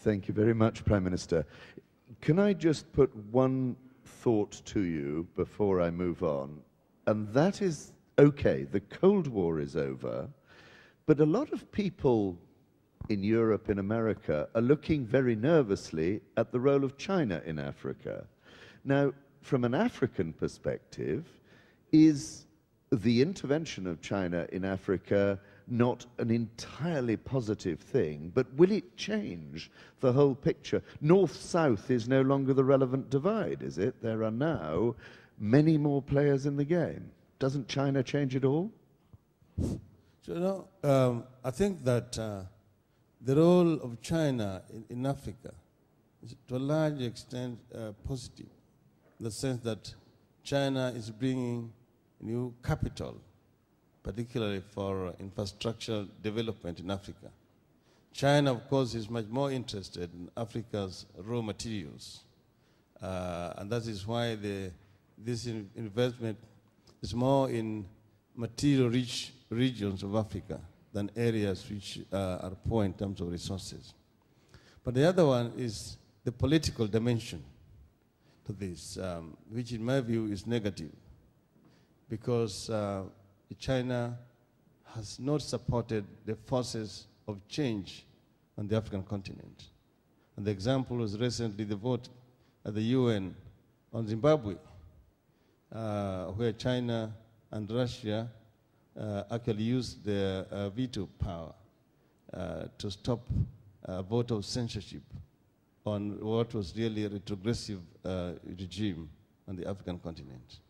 Thank you very much, Prime Minister. Can I just put one thought to you before I move on? And that is, okay, the Cold War is over, but a lot of people in Europe, in America, are looking very nervously at the role of China in Africa. Now, from an African perspective, is the intervention of China in Africa not an entirely positive thing, but will it change the whole picture? North-south is no longer the relevant divide, is it? There are now many more players in the game. Doesn't China change it all? So, I think that the role of China in Africa is to a large extent positive, in the sense that China is bringing new capital, particularly for infrastructural development in Africa. China, of course, is much more interested in Africa's raw materials. And that is why this investment is more in material-rich regions of Africa than areas which are poor in terms of resources. But the other one is the political dimension to this, which in my view is negative, because China has not supported the forces of change on the African continent. And the example was recently the vote at the UN on Zimbabwe, where China and Russia actually used their veto power to stop a vote of censorship on what was really a retrogressive regime on the African continent.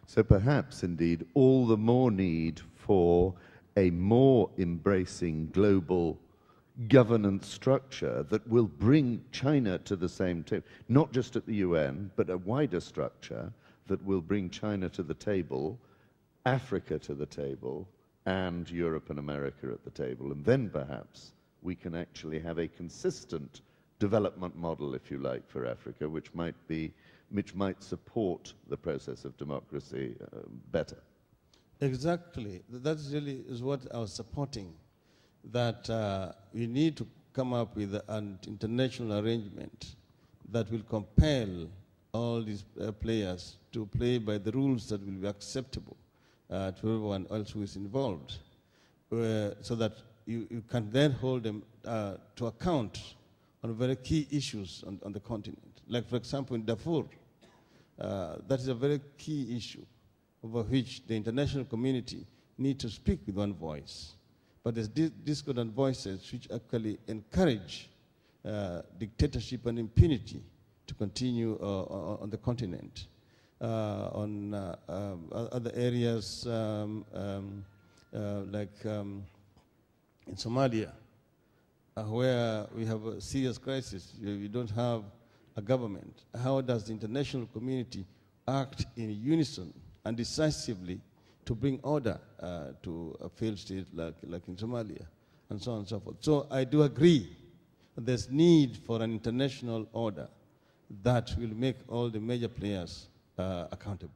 So perhaps, indeed, all the more need for a more embracing global governance structure that will bring China to the same table, not just at the UN, but a wider structure that will bring China to the table, Africa to the table, and Europe and America at the table. And then perhaps we can actually have a consistent development model, if you like, for Africa, which might support the process of democracy better. Exactly. That really is what I was supporting, that we need to come up with an international arrangement that will compel all these players to play by the rules that will be acceptable to everyone else who is involved, so that you can then hold them to account on very key issues on the continent. Like, for example, in Darfur, that is a very key issue over which the international community needs to speak with one voice. But there's discordant voices which actually encourage dictatorship and impunity to continue on the continent. On other areas like in Somalia, where we have a serious crisis, we don't have a government. How does the international community act in unison and decisively to bring order to a failed state like in Somalia, and so on and so forth? So I do agree that there's need for an international order that will make all the major players accountable.